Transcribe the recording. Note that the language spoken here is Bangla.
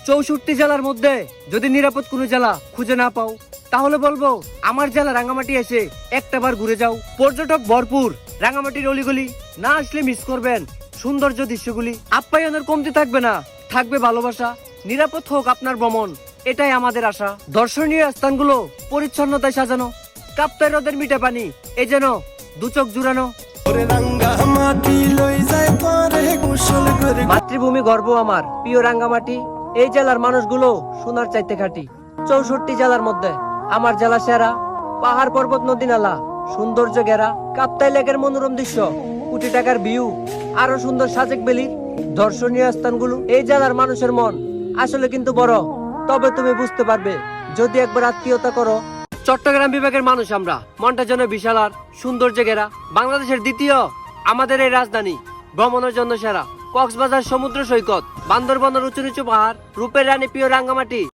64 জেলার মধ্যে যদি নিরাপদ কোনো জেলা খুঁজে না পাও, তাহলে বলবো আমার জেলা রাঙ্গামাটি এসে একটাবার ঘুরে যাও। পর্যটক ভরপুর রাঙ্গামাটির অলিগলি, না আসলে মিস করবেন সৌন্দর্য দৃশ্যগুলি। আপ্যায়নের কমতি থাকবে না, থাকবে ভালোবাসা। নিরাপদ হোক আপনার ভ্রমণ, এটাই আমাদের আশা। দর্শনীয় স্থানগুলো পরিচ্ছন্নতায় সাজানো, কাপ্তাই হ্রদের মিঠা পানি এ যেন দু চোখ জুড়ানো। মাতৃভূমি গর্ব আমার প্রিয় রাঙ্গামাটি। এই জেলার মানুষগুলো সোনার চাইতে খাঁটি। 64 জেলার মধ্যে আমার জেলা সেরা। পাহাড় পর্বত নদী নালা সৌন্দর্য ঘেরা, কাপ্তাই লেকের মনোরম দৃশ্য, কোটি টাকার ভিউ, আরো সুন্দর সাজেক বেলির দর্শনীয় স্থানগুলো। এই জেলার মানুষের মন আসলে কিন্তু বড়, তবে তুমি বুঝতে পারবে যদি একবার আত্মীয়তা করো। চট্টগ্রাম বিভাগের মানুষ আমরা, মনটা যেন বিশাল আর সৌন্দর্য ঘেরা। বাংলাদেশের দ্বিতীয় আমাদের এই রাজধানী, ভ্রমণের জন্য সেরা। কক্সবাজার সমুদ্র সৈকত, বান্দরবনের উঁচু নিচু পাহাড়, রূপের রানী প্রিয় রাঙ্গামাটি।